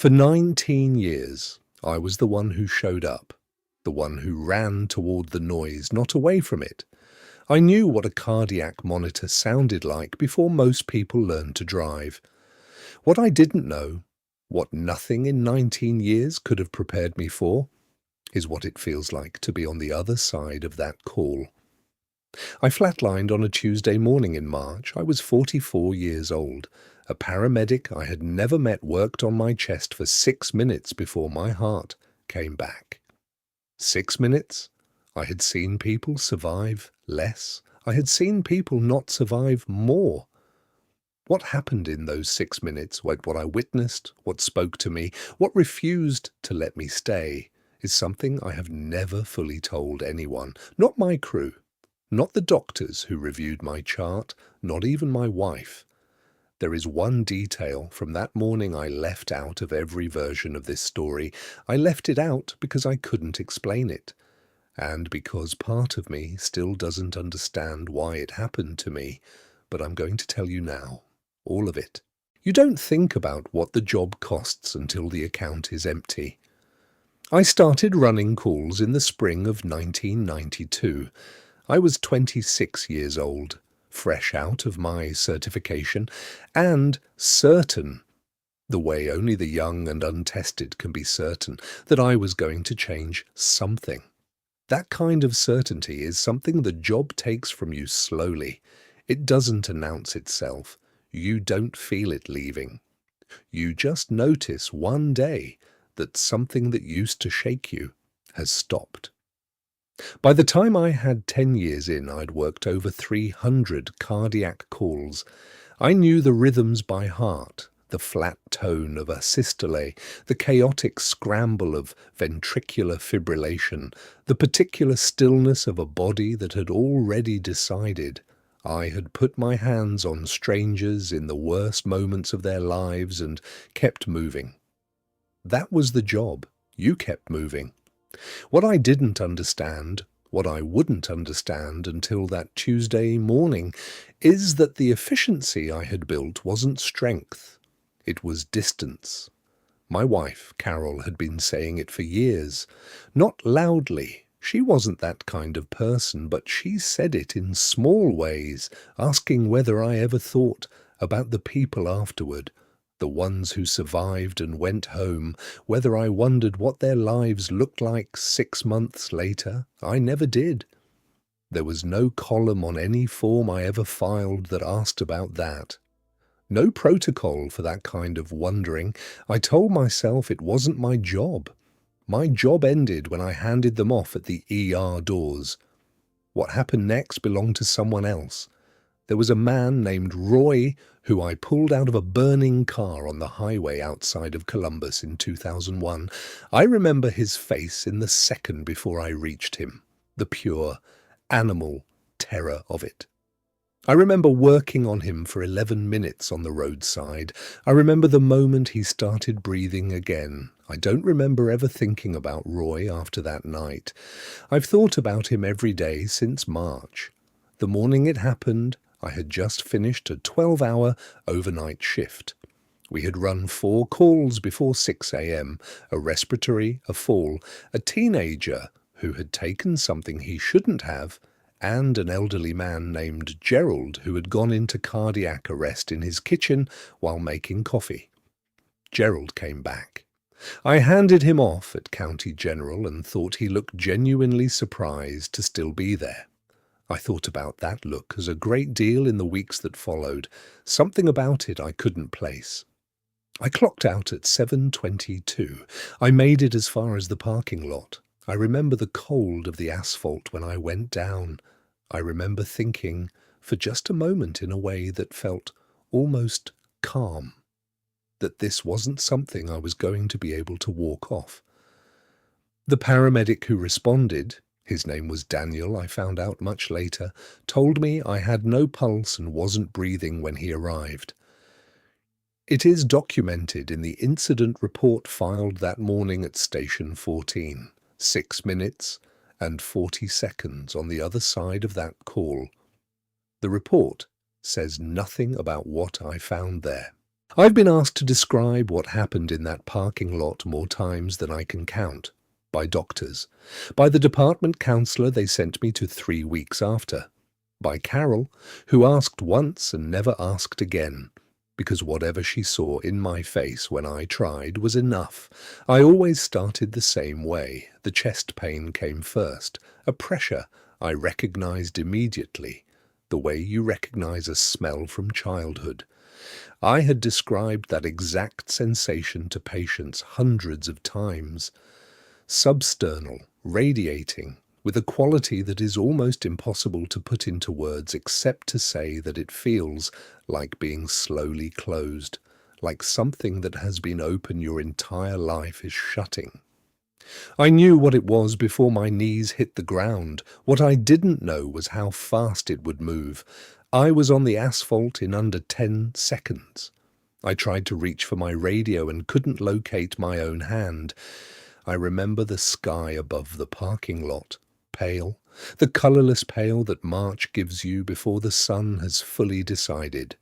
For 19 years, I was the one who showed up, the one who ran toward the noise, not away from it. I knew what a cardiac monitor sounded like before most people learned to drive. What I didn't know, what nothing in 19 years could have prepared me for, is what it feels like to be on the other side of that call. I flatlined on a Tuesday morning in March. I was 44 years old. A paramedic I had never met worked on my chest for 6 minutes before my heart came back. 6 minutes? I had seen people survive less. I had seen people not survive more. What happened in those 6 minutes, what I witnessed, what spoke to me, what refused to let me stay, is something I have never fully told anyone, not my crew. Not the doctors who reviewed my chart, not even my wife. There is one detail from that morning I left out of every version of this story. I left it out because I couldn't explain it, and because part of me still doesn't understand why it happened to me, but I'm going to tell you now, all of it. You don't think about what the job costs until the account is empty. I started running calls in the spring of 1992. I was 26 years old, fresh out of my certification, and certain, the way only the young and untested can be certain, that I was going to change something. That kind of certainty is something the job takes from you slowly. It doesn't announce itself. You don't feel it leaving. You just notice one day that something that used to shake you has stopped. By the time I had 10 years in, I'd worked over 300 cardiac calls. I knew the rhythms by heart, the flat tone of a systole, the chaotic scramble of ventricular fibrillation, the particular stillness of a body that had already decided. I had put my hands on strangers in the worst moments of their lives and kept moving. That was the job. You kept moving. What I didn't understand, what I wouldn't understand until that Tuesday morning, is that the efficiency I had built wasn't strength. It was distance. My wife, Carol, had been saying it for years. Not loudly. She wasn't that kind of person, but she said it in small ways, asking whether I ever thought about the people afterward, the ones who survived and went home, whether I wondered what their lives looked like 6 months later. I never did. There was no column on any form I ever filed that asked about that. No protocol for that kind of wondering. I told myself it wasn't my job. My job ended when I handed them off at the ER doors. What happened next belonged to someone else. There was a man named Roy who I pulled out of a burning car on the highway outside of Columbus in 2001. I remember his face in the second before I reached him, the pure, animal terror of it. I remember working on him for 11 minutes on the roadside. I remember the moment he started breathing again. I don't remember ever thinking about Roy after that night. I've thought about him every day since March. The morning it happened, I had just finished a 12-hour overnight shift. We had run 4 calls before 6 a.m., a respiratory, a fall, a teenager who had taken something he shouldn't have, and an elderly man named Gerald who had gone into cardiac arrest in his kitchen while making coffee. Gerald came back. I handed him off at County General and thought he looked genuinely surprised to still be there. I thought about that look as a great deal in the weeks that followed. Something about it I couldn't place. I clocked out at 7:22. I made it as far as the parking lot. I remember the cold of the asphalt when I went down. I remember thinking, for just a moment in a way that felt almost calm, that this wasn't something I was going to be able to walk off. The paramedic who responded, his name was Daniel, I found out much later, told me I had no pulse and wasn't breathing when he arrived. It is documented in the incident report filed that morning at Station 14, 6 minutes and 40 seconds on the other side of that call. The report says nothing about what I found there. I've been asked to describe what happened in that parking lot more times than I can count. By doctors. By the department counsellor they sent me to 3 weeks after. By Carol, who asked once and never asked again, because whatever she saw in my face when I tried was enough. I always started the same way. The chest pain came first, a pressure I recognized immediately, the way you recognize a smell from childhood. I had described that exact sensation to patients hundreds of times. Substernal, radiating, with a quality that is almost impossible to put into words except to say that it feels like being slowly closed, like something that has been open your entire life is shutting. I knew what it was before my knees hit the ground. What I didn't know was how fast it would move. I was on the asphalt in under 10 seconds. I tried to reach for my radio and couldn't locate my own hand. I remember the sky above the parking lot, pale, the colourless pale that March gives you before the sun has fully decided.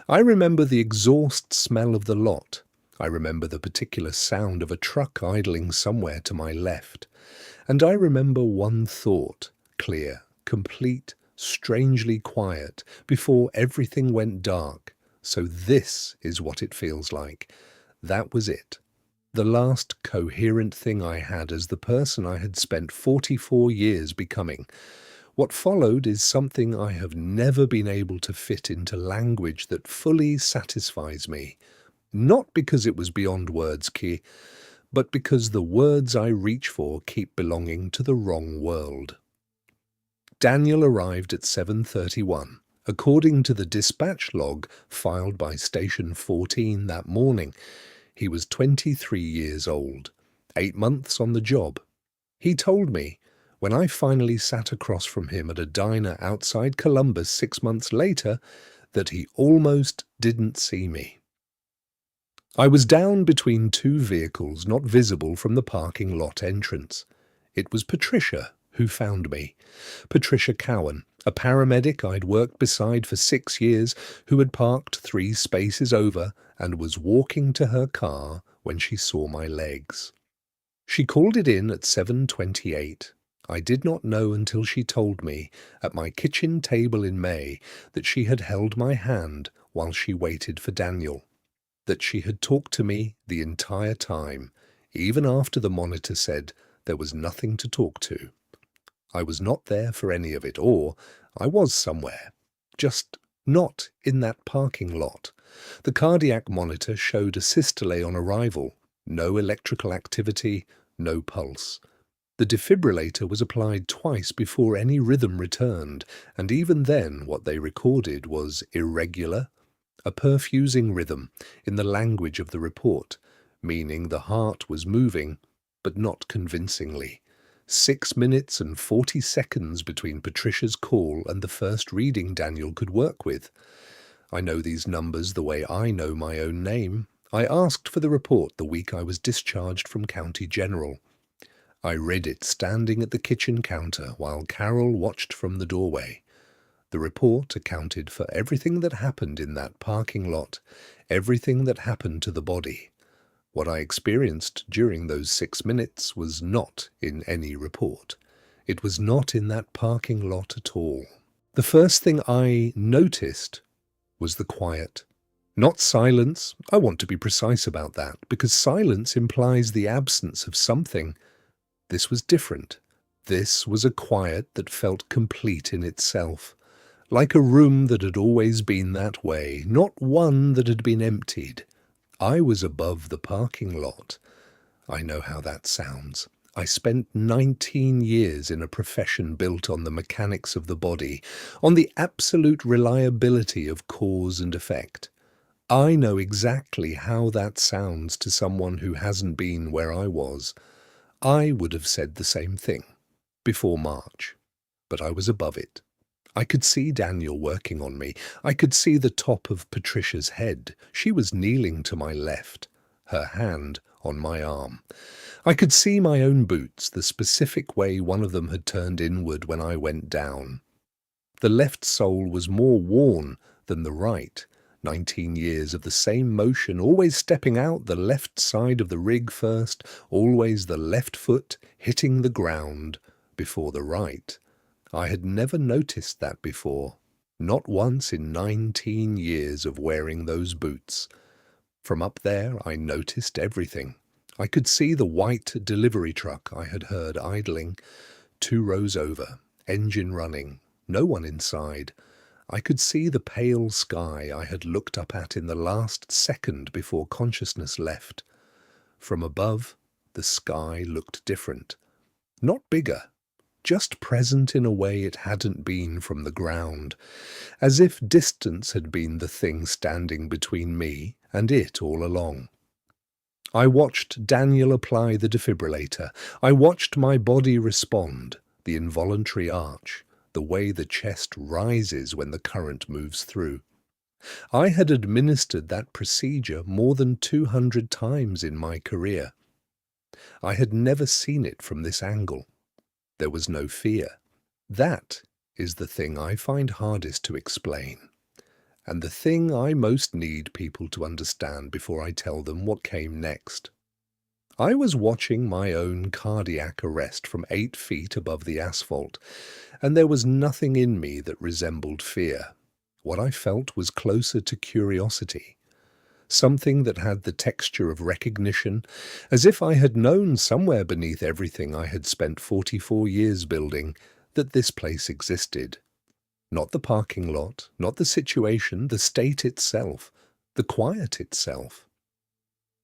I remember the exhaust smell of the lot. I remember the particular sound of a truck idling somewhere to my left. And I remember one thought, clear, complete, strangely quiet, before everything went dark. So this is what it feels like. That was it. The last coherent thing I had as the person I had spent 44 years becoming. What followed is something I have never been able to fit into language that fully satisfies me. Not because it was beyond words, Key, but because the words I reach for keep belonging to the wrong world. Daniel arrived at 7:31. According to the dispatch log filed by Station 14 that morning, he was 23 years old, 8 months on the job. He told me, when I finally sat across from him at a diner outside Columbus 6 months later, that he almost didn't see me. I was down between two vehicles not visible from the parking lot entrance. It was Patricia who found me. Patricia Cowan, a paramedic I'd worked beside for 6 years, who had parked 3 spaces over and was walking to her car when she saw my legs. She called it in at 7:28. I did not know until she told me, at my kitchen table in May, that she had held my hand while she waited for Daniel. That she had talked to me the entire time, even after the monitor said there was nothing to talk to. I was not there for any of it, or I was somewhere, just not in that parking lot. The cardiac monitor showed a systole on arrival, no electrical activity, no pulse. The defibrillator was applied twice before any rhythm returned, and even then what they recorded was irregular, a perfusing rhythm in the language of the report, meaning the heart was moving, but not convincingly. 6 minutes and 40 seconds between Patricia's call and the first reading Daniel could work with. I know these numbers the way I know my own name. I asked for the report the week I was discharged from County General. I read it standing at the kitchen counter while Carol watched from the doorway. The report accounted for everything that happened in that parking lot, everything that happened to the body. What I experienced during those 6 minutes was not in any report. It was not in that parking lot at all. The first thing I noticed was the quiet. Not silence. I want to be precise about that, because silence implies the absence of something. This was different. This was a quiet that felt complete in itself. Like a room that had always been that way, not one that had been emptied. I was above the parking lot. I know how that sounds. I spent 19 years in a profession built on the mechanics of the body, on the absolute reliability of cause and effect. I know exactly how that sounds to someone who hasn't been where I was. I would have said the same thing before March, but I was above it. I could see Daniel working on me. I could see the top of Patricia's head. She was kneeling to my left, her hand on my arm. I could see my own boots, the specific way one of them had turned inward when I went down. The left sole was more worn than the right, 19 years of the same motion, always stepping out the left side of the rig first, always the left foot hitting the ground before the right. I had never noticed that before, not once in 19 years of wearing those boots. From up there I noticed everything. I could see the white delivery truck I had heard idling 2 rows over, engine running, no one inside. I could see the pale sky I had looked up at in the last second before consciousness left. From above, the sky looked different. Not bigger, just present in a way it hadn't been from the ground, as if distance had been the thing standing between me and it all along. I watched Daniel apply the defibrillator. I watched my body respond, the involuntary arch, the way the chest rises when the current moves through. I had administered that procedure more than 200 times in my career. I had never seen it from this angle. There was no fear. That is the thing I find hardest to explain, and the thing I most need people to understand before I tell them what came next. I was watching my own cardiac arrest from 8 feet above the asphalt, and there was nothing in me that resembled fear. What I felt was closer to curiosity, something that had the texture of recognition, as if I had known somewhere beneath everything I had spent 44 years building that this place existed. Not the parking lot, not the situation, the state itself, the quiet itself.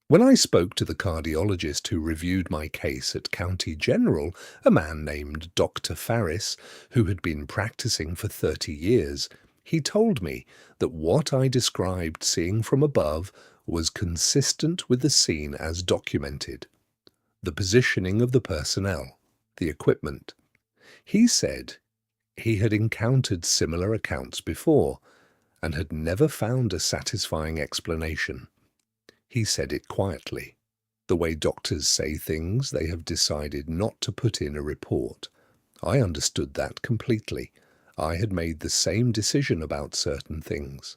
When I spoke to the cardiologist who reviewed my case at County General, a man named Dr. Farris, who had been practicing for 30 years, he told me that what I described seeing from above was consistent with the scene as documented. The positioning of the personnel, the equipment. He said he had encountered similar accounts before and had never found a satisfying explanation. He said it quietly, the way doctors say things they have decided not to put in a report. I understood that completely. I had made the same decision about certain things.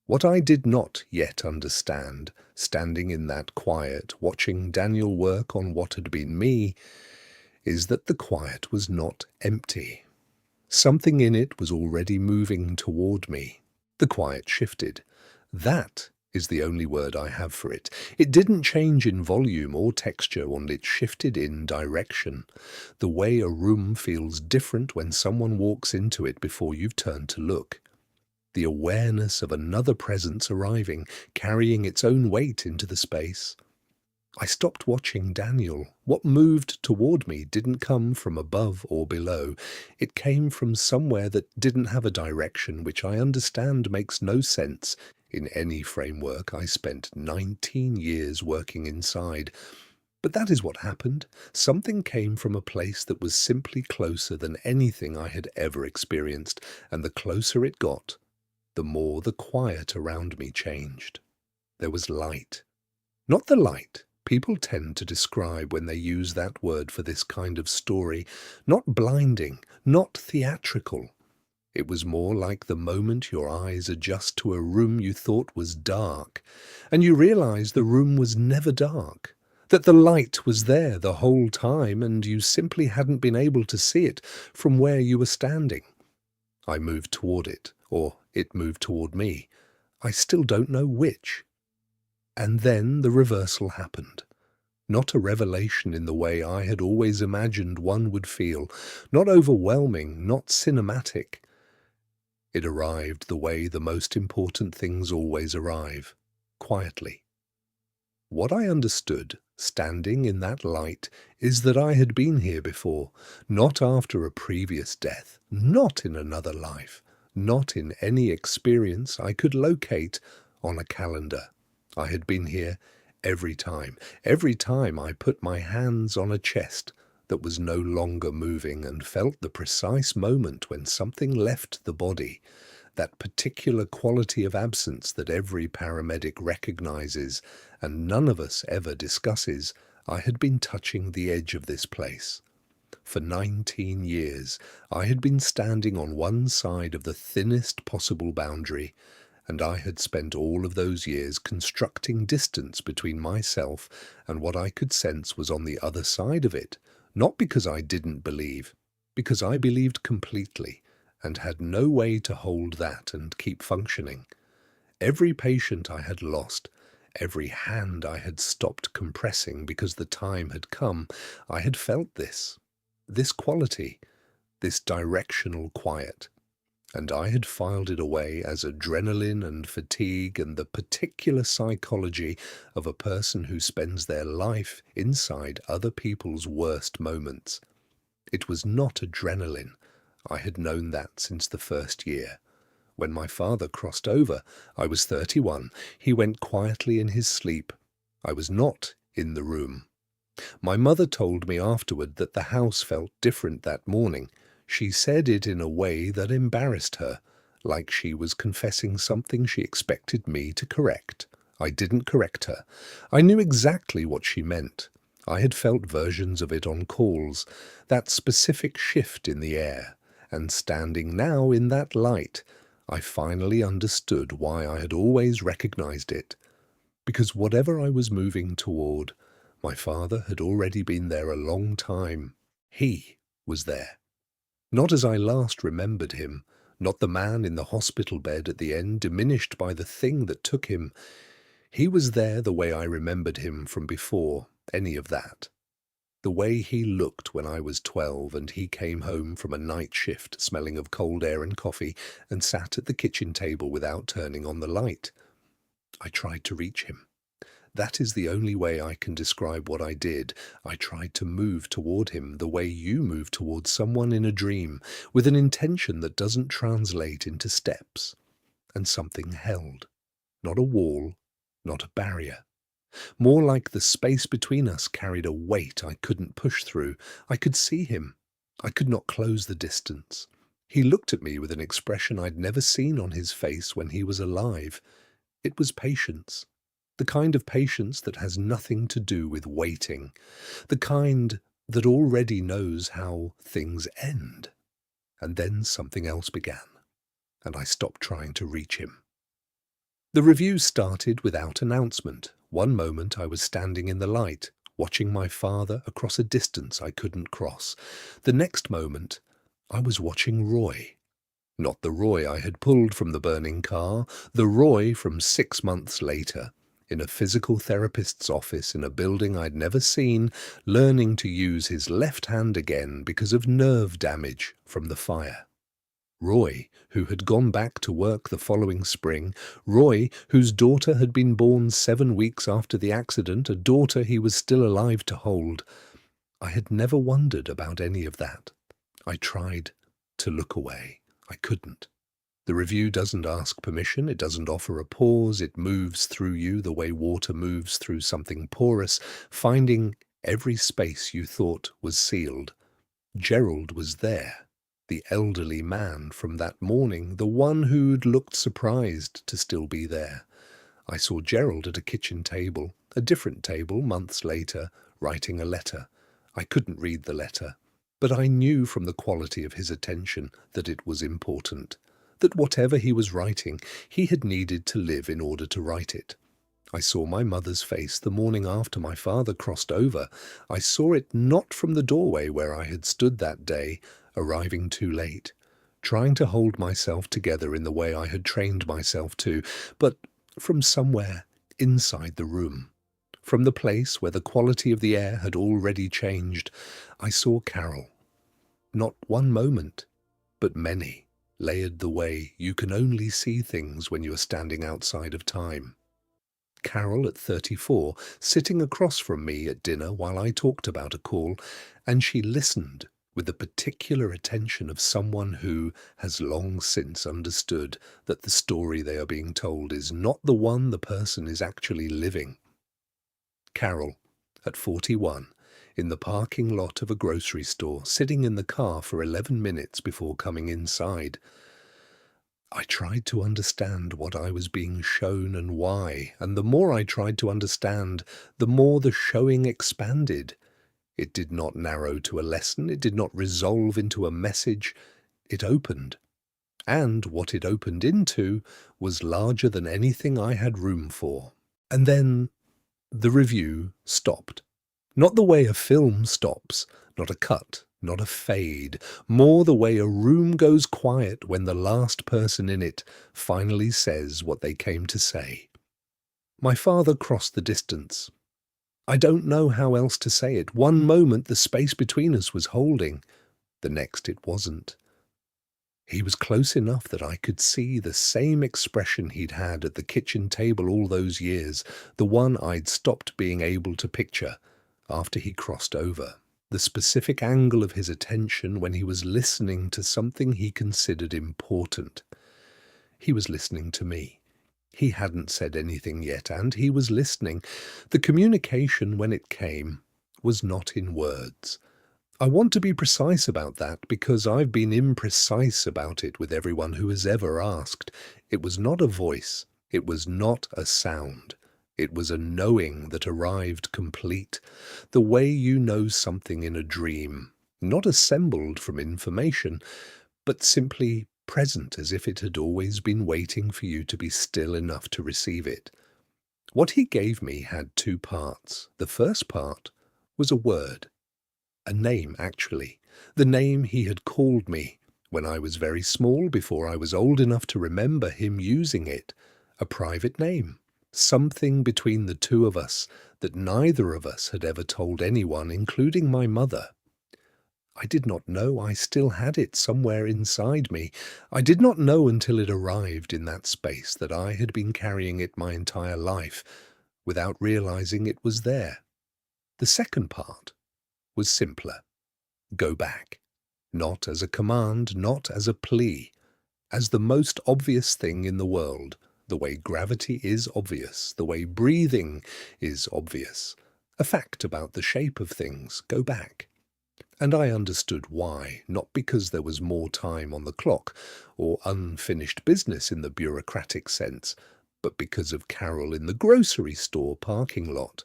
What I did not yet understand, standing in that quiet, watching Daniel work on what had been me, is that the quiet was not empty. Something in it was already moving toward me. The quiet shifted. That is the only word I have for it. It didn't change in volume or texture, and it shifted in direction. The way a room feels different when someone walks into it before you've turned to look. The awareness of another presence arriving, carrying its own weight into the space. I stopped watching Daniel. What moved toward me didn't come from above or below. It came from somewhere that didn't have a direction, which I understand makes no sense in any framework I spent 19 years working inside. But that is what happened. Something came from a place that was simply closer than anything I had ever experienced, and the closer it got, the more the quiet around me changed. There was light. Not the light people tend to describe when they use that word for this kind of story. Not blinding, not theatrical. It was more like the moment your eyes adjust to a room you thought was dark, and you realize the room was never dark, that the light was there the whole time and you simply hadn't been able to see it from where you were standing. I moved toward it, or it moved toward me. I still don't know which. And then the reversal happened. Not a revelation in the way I had always imagined one would feel, not overwhelming, not cinematic. It arrived the way the most important things always arrive, quietly. What I understood, standing in that light, is that I had been here before, not after a previous death, not in another life, not in any experience I could locate on a calendar. I had been here every time I put my hands on a chest that was no longer moving and felt the precise moment when something left the body, that particular quality of absence that every paramedic recognizes and none of us ever discusses. I had been touching the edge of this place. For 19 years, I had been standing on one side of the thinnest possible boundary, And I had spent all of those years constructing distance between myself and what I could sense was on the other side of it, not because I didn't believe, because I believed completely and had no way to hold that and keep functioning. Every patient I had lost, every hand I had stopped compressing because the time had come, I had felt this quality, this directional quiet. And I had filed it away as adrenaline and fatigue and the particular psychology of a person who spends their life inside other people's worst moments. It was not adrenaline. I had known that since the first year. When my father crossed over, I was 31. He went quietly in his sleep. I was not in the room. My mother told me afterward that the house felt different that morning. She said it in a way that embarrassed her, like she was confessing something she expected me to correct. I didn't correct her. I knew exactly what she meant. I had felt versions of it on calls, that specific shift in the air, and standing now in that light, I finally understood why I had always recognized it. Because whatever I was moving toward, my father had already been there a long time. He was there. Not as I last remembered him, not the man in the hospital bed at the end, diminished by the thing that took him. He was there the way I remembered him from before any of that. The way he looked when I was 12 and he came home from a night shift smelling of cold air and coffee and sat at the kitchen table without turning on the light. I tried to reach him. That is the only way I can describe what I did. I tried to move toward him the way you move towards someone in a dream, with an intention that doesn't translate into steps. And something held. Not a wall, not a barrier. More like the space between us carried a weight I couldn't push through. I could see him. I could not close the distance. He looked at me with an expression I'd never seen on his face when he was alive. It was patience. The kind of patience that has nothing to do with waiting. The kind that already knows how things end. And then something else began, and I stopped trying to reach him. The review started without announcement. One moment I was standing in the light, watching my father across a distance I couldn't cross. The next moment, I was watching Roy. Not the Roy I had pulled from the burning car, the Roy from 6 months later, in a physical therapist's office in a building I'd never seen, learning to use his left hand again because of nerve damage from the fire. Roy, who had gone back to work the following spring, Roy, whose daughter had been born 7 weeks after the accident, a daughter he was still alive to hold. I had never wondered about any of that. I tried to look away. I couldn't. The review doesn't ask permission, it doesn't offer a pause, it moves through you the way water moves through something porous, finding every space you thought was sealed. Gerald was there. The elderly man from that morning, the one who'd looked surprised to still be there. I saw Gerald at a kitchen table, a different table months later, writing a letter. I couldn't read the letter, but I knew from the quality of his attention that it was important, that whatever he was writing, he had needed to live in order to write it. I saw my mother's face the morning after my father crossed over. I saw it not from the doorway where I had stood that day, arriving too late, trying to hold myself together in the way I had trained myself to, but from somewhere inside the room. From the place where the quality of the air had already changed, I saw Carol. Not one moment, but many, layered the way you can only see things when you're standing outside of time. Carol at 34, sitting across from me at dinner while I talked about a call, and she listened with the particular attention of someone who has long since understood that the story they are being told is not the one the person is actually living. Carol, at 41, in the parking lot of a grocery store, sitting in the car for 11 minutes before coming inside. I tried to understand what I was being shown and why, and the more I tried to understand, the more the showing expanded. It did not narrow to a lesson, it did not resolve into a message, it opened. and what it opened into was larger than anything I had room for. And then the review stopped. Not the way a film stops, not a cut, not a fade, more the way a room goes quiet when the last person in it finally says what they came to say. My father crossed the distance. I don't know how else to say it. One moment the space between us was holding, the next it wasn't. He was close enough that I could see the same expression he'd had at the kitchen table all those years, the one I'd stopped being able to picture after he crossed over. The specific angle of his attention when he was listening to something he considered important. He was listening to me. He hadn't said anything yet, and he was listening. The communication, when it came, was not in words. I want to be precise about that because I've been imprecise about it with everyone who has ever asked. It was not a voice. It was not a sound. It was a knowing that arrived complete, the way you know something in a dream, not assembled from information, but simply present as if it had always been waiting for you to be still enough to receive it. What he gave me had two parts. The first part was a word. A name, actually. The name he had called me when I was very small, before I was old enough to remember him using it. A private name. Something between the two of us that neither of us had ever told anyone, including my mother. I did not know I still had it somewhere inside me. I did not know until it arrived in that space that I had been carrying it my entire life, without realizing it was there. The second part was simpler. Go back. Not as a command, not as a plea, as the most obvious thing in the world, the way gravity is obvious, the way breathing is obvious, a fact about the shape of things. Go back. And I understood why, not because there was more time on the clock or unfinished business in the bureaucratic sense, but because of Carol in the grocery store parking lot.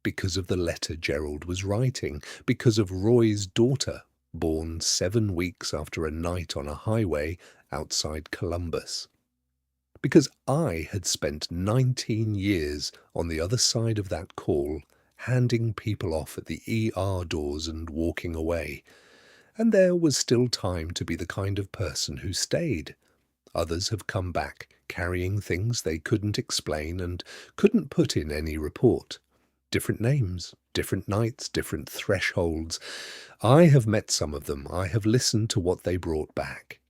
Because of the letter Gerald was writing, because of Roy's daughter, born 7 weeks after a night on a highway outside Columbus. Because I had spent 19 years on the other side of that call, handing people off at the ER doors and walking away. And there was still time to be the kind of person who stayed. Others have come back, carrying things they couldn't explain and couldn't put in any report. Different names, different nights, different thresholds. I have met some of them. I have listened to what they brought back.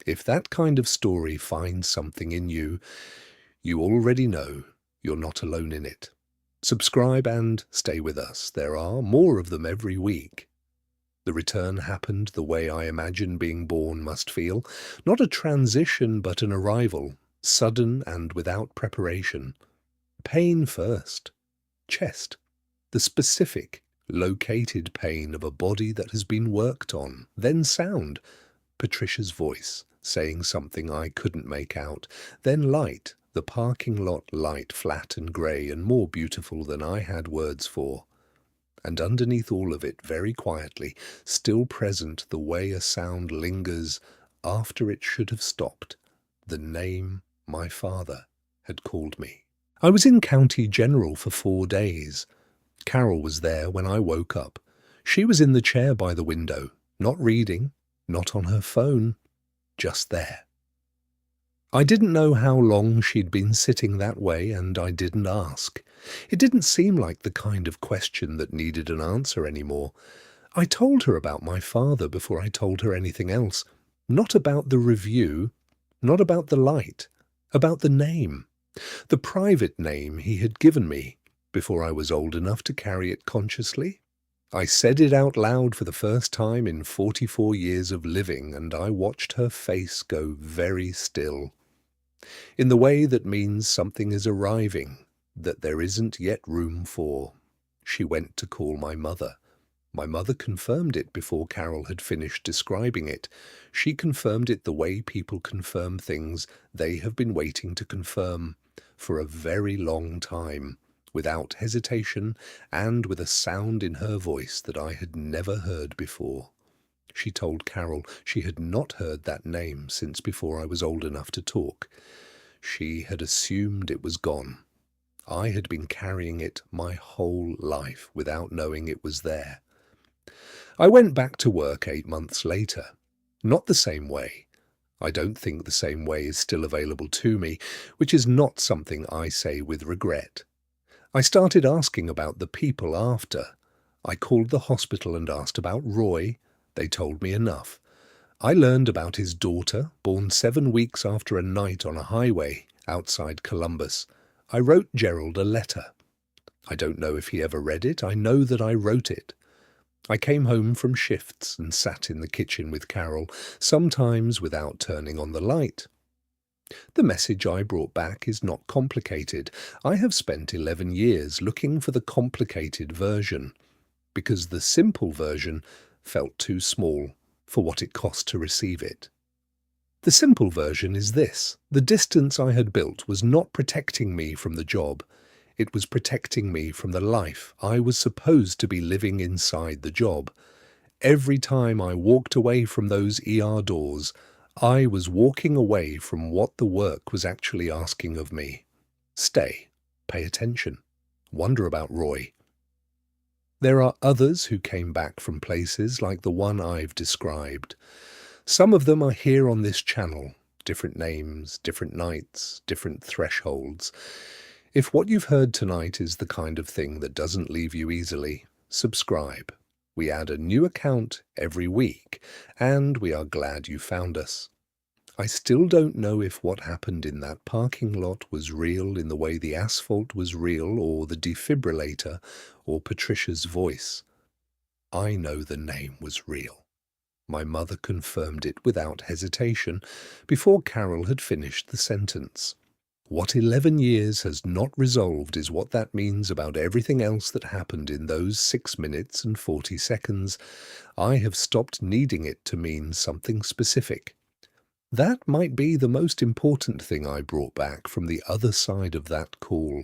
If that kind of story finds something in you, you already know you're not alone in it. Subscribe and stay with us. There are more of them every week. The return happened the way I imagine being born must feel. Not a transition, but an arrival, sudden and without preparation. Pain first. Chest. The specific, located pain of a body that has been worked on. Then sound. Patricia's voice, saying something I couldn't make out. Then light. The parking lot light, flat and grey and more beautiful than I had words for. And underneath all of it, very quietly, still present the way a sound lingers after it should have stopped, the name my father had called me. I was in County General for 4 days. Carol was there when I woke up. She was in the chair by the window, not reading, not on her phone, just there. I didn't know how long she'd been sitting that way, and I didn't ask. It didn't seem like the kind of question that needed an answer anymore. I told her about my father before I told her anything else. Not about the review, not about the light, about the name. The private name he had given me before I was old enough to carry it consciously. I said it out loud for the first time in 44 years of living, and I watched her face go very still. In the way that means something is arriving, that there isn't yet room for. She went to call my mother. My mother confirmed it before Carol had finished describing it. She confirmed it the way people confirm things they have been waiting to confirm for a very long time, without hesitation and with a sound in her voice that I had never heard before. She told Carol she had not heard that name since before I was old enough to talk. She had assumed it was gone. I had been carrying it my whole life without knowing it was there. I went back to work 8 months later. Not the same way. I don't think the same way is still available to me, which is not something I say with regret. I started asking about the people after. I called the hospital and asked about Roy. They told me enough. I learned about his daughter, born 7 weeks after a night on a highway outside Columbus. I wrote Gerald a letter. I don't know if he ever read it. I know that I wrote it. I came home from shifts and sat in the kitchen with Carol, sometimes without turning on the light. The message I brought back is not complicated. I have spent 11 years looking for the complicated version, because the simple version felt too small for what it cost to receive it. The simple version is this: the distance I had built was not protecting me from the job. It was protecting me from the life I was supposed to be living inside the job. Every time I walked away from those ER doors, I was walking away from what the work was actually asking of me. Stay, pay attention, wonder about Roy. There are others who came back from places like the one I've described. Some of them are here on this channel, different names, different nights, different thresholds. If what you've heard tonight is the kind of thing that doesn't leave you easily, subscribe. We add a new account every week, and we are glad you found us. I still don't know if what happened in that parking lot was real in the way the asphalt was real, or the defibrillator, or Patricia's voice. I know the name was real. My mother confirmed it without hesitation before Carol had finished the sentence. What 11 years has not resolved is what that means about everything else that happened in those 6 minutes and 40 seconds. I have stopped needing it to mean something specific. That might be the most important thing I brought back from the other side of that call.